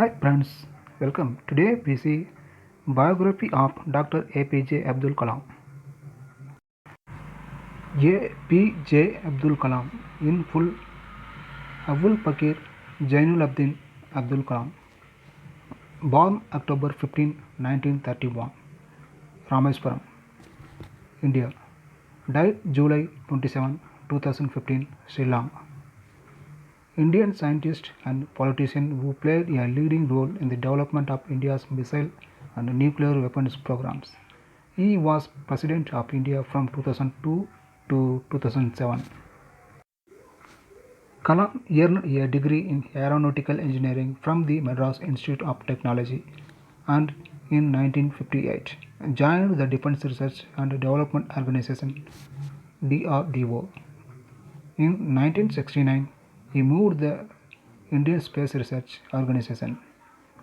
Hi friends, welcome. Today we see biography of Dr. APJ Abdul Kalam. APJ Abdul Kalam in full Abul Pakir Jainul Abdin Abdul Kalam. Born October 15, 1931, Rameswaram, India. Died July 27, 2015, Sri Lanka. Indian scientist and politician who played a leading role in the development of India's missile and nuclear weapons programs. He was President of India from 2002 to 2007. Kalam earned a degree in aeronautical engineering from the Madras Institute of Technology and in 1958 joined the Defence Research and Development Organization DRDO. In 1969, he moved the Indian Space Research Organization,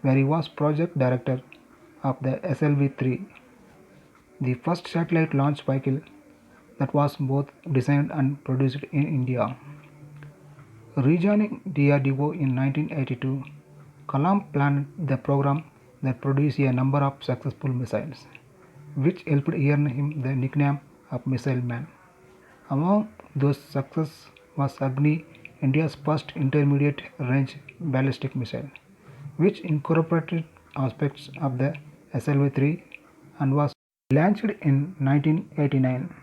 where he was project director of the SLV-3, the first satellite launch vehicle that was both designed and produced in India. Rejoining DRDO in 1982, Kalam planned the program that produced a number of successful missiles, which helped earn him the nickname of Missile Man. Among those successes was Agni, India's first intermediate range ballistic missile, which incorporated aspects of the SLV-3 and was launched in 1989.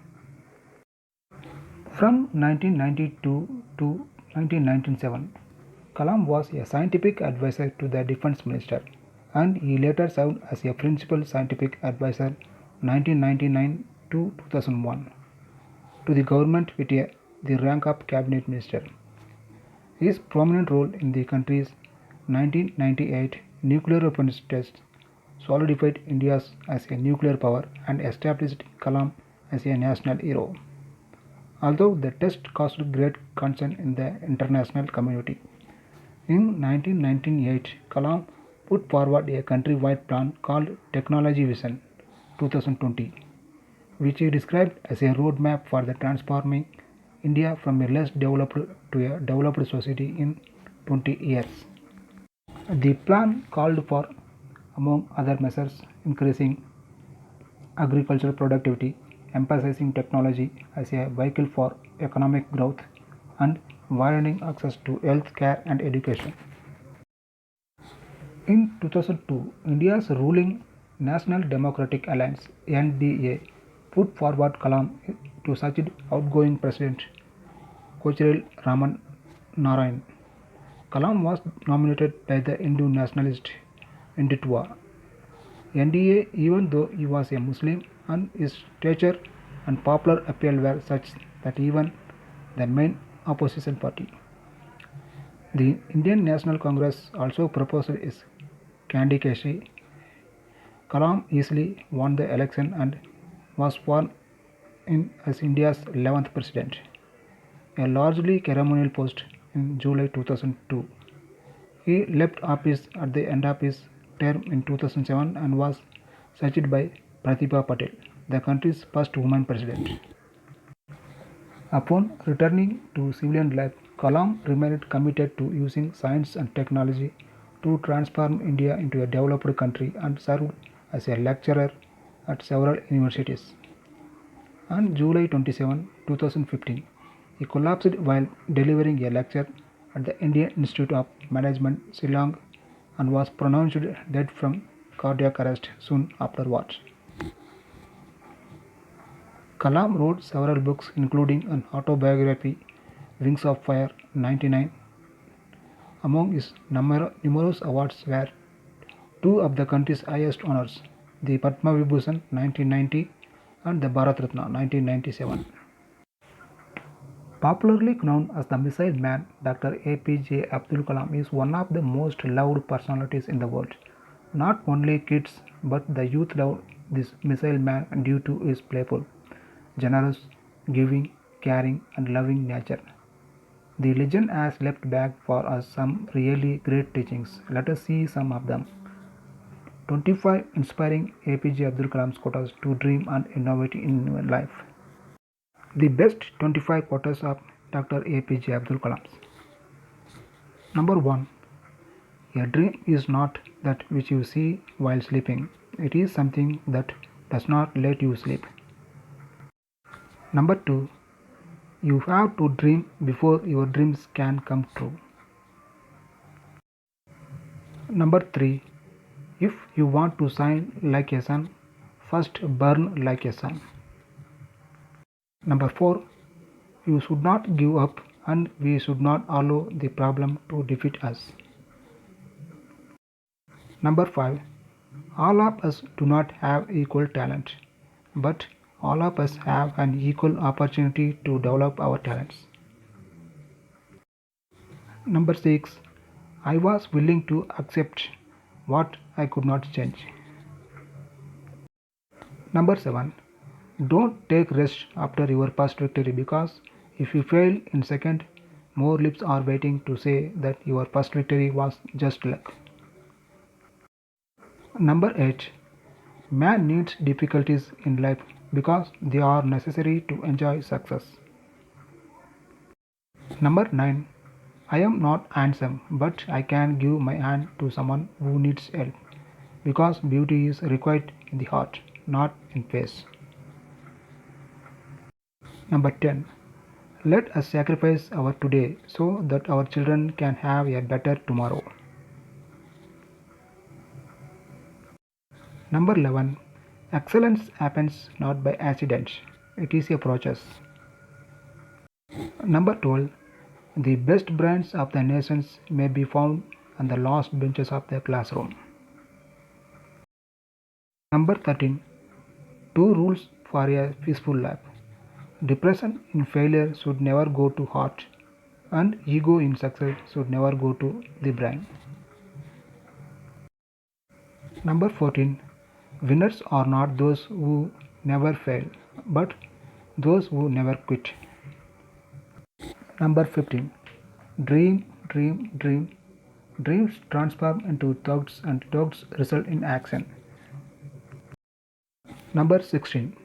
From 1992 to 1997, Kalam was a scientific advisor to the Defence Minister, and he later served as a principal scientific advisor 1999 to 2001 to the government with the rank of cabinet minister. His prominent role in the country's 1998 nuclear weapons test solidified India as a nuclear power and established Kalam as a national hero. Although the test caused great concern in the international community, in 1998 Kalam put forward a country-wide plan called Technology Vision 2020, which he described as a roadmap for the transforming India from a less developed to a developed society in 20 years. The plan called for, among other measures, increasing agricultural productivity, emphasizing technology as a vehicle for economic growth, and widening access to health care and education. In 2002, India's ruling National Democratic Alliance (NDA) put forward Kalam to succeed outgoing President Kochiril Raman Narayan. Kalam was nominated by the Hindu nationalist Hindutva NDA even though he was a Muslim, and his stature and popular appeal were such that even the main opposition party, the Indian National Congress, also proposed his candidacy. Kalam easily won the election and was sworn in as India's 11th president, a largely ceremonial post in July 2002. He left office at the end of his term in 2007 and was succeeded by Pratibha Patel, the country's first woman president. Upon returning to civilian life, Kalam remained committed to using science and technology to transform India into a developed country and served as a lecturer at several universities. On July 27, 2015, he collapsed while delivering a lecture at the Indian Institute of Management, Shillong, and was pronounced dead from cardiac arrest soon afterwards. Kalam wrote several books, including an autobiography, Wings of Fire '99. Among his numerous awards were two of the country's highest honors, the Padma Vibhushan 1990 and the Bharat Ratna 1997. Popularly known as the Missile Man, Dr. APJ Abdul Kalam is one of the most loved personalities in the world. Not only kids but the youth love this Missile Man due to his playful, generous, giving, caring, and loving nature. The legend has left back for us some really great teachings. Let us see some of them. 25 inspiring APJ Abdul Kalam's quotes to dream and innovate in life. The best 25 quotes of Dr. APJ Abdul Kalam. Number 1. A dream is not that which you see while sleeping. It is something that does not let you sleep. Number 2. You have to dream before your dreams can come true. Number 3. If you want to shine like a sun, first burn like a sun. Number 4. You should not give up and we should not allow the problem to defeat us. Number 5. All of us do not have equal talent, but all of us have an equal opportunity to develop our talents. Number 6. I was willing to accept what I could not change. Number 7. Don't take rest after your first victory because if you fail in second, more lips are waiting to say that your first victory was just luck. Number 8. Man needs difficulties in life because they are necessary to enjoy success. Number 9. I am not handsome, but I can give my hand to someone who needs help because beauty is required in the heart, not in face. Number 10. Let us sacrifice our today so that our children can have a better tomorrow. Number 11. Excellence happens not by accident, it is a process. Number 12. The best brains of the nations may be found on the last benches of the classroom. Number 13. Two rules for a peaceful life. Depression in failure should never go to heart, and ego in success should never go to the brain. Number 14. Winners are not those who never fail, but those who never quit. Number 15. Dream, dream, dream. Dreams transform into thoughts and thoughts result in action. Number 16.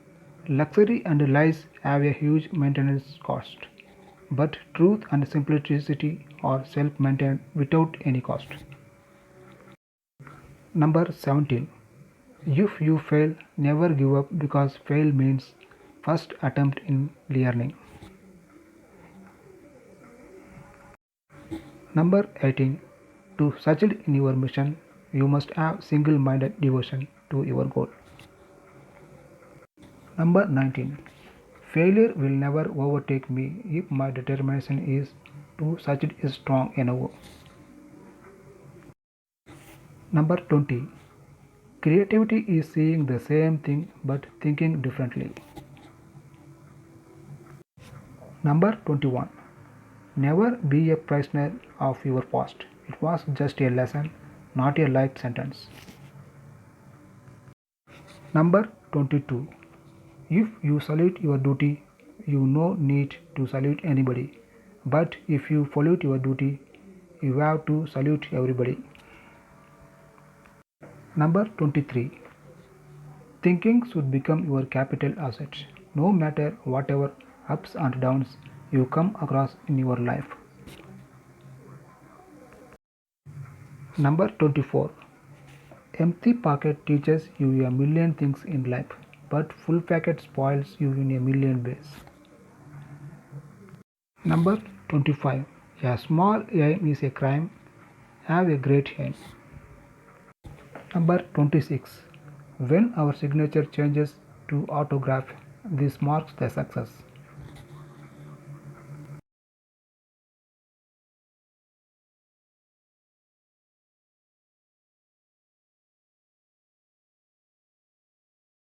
Luxury and lies have a huge maintenance cost, but truth and simplicity are self-maintained without any cost. Number 17. If you fail, never give up because fail means first attempt in learning. Number 18. To succeed in your mission, you must have single-minded devotion to your goal. Number 19. Failure will never overtake me if my determination is to succeed is strong enough. Number 20. Creativity is seeing the same thing but thinking differently. Number 21. Never be a prisoner of your past. It was just a lesson, not a life sentence. Number 22. If you salute your duty, you no need to salute anybody. But if you salute your duty, you have to salute everybody. Number 23. Thinking should become your capital asset, no matter whatever ups and downs you come across in your life. Number 24. Empty pocket teaches you a million things in life, but full pocket spoils you in a million ways. Number 25. A small aim is a crime. Have a great aim. Number 26. When our signature changes to autograph, this marks the success.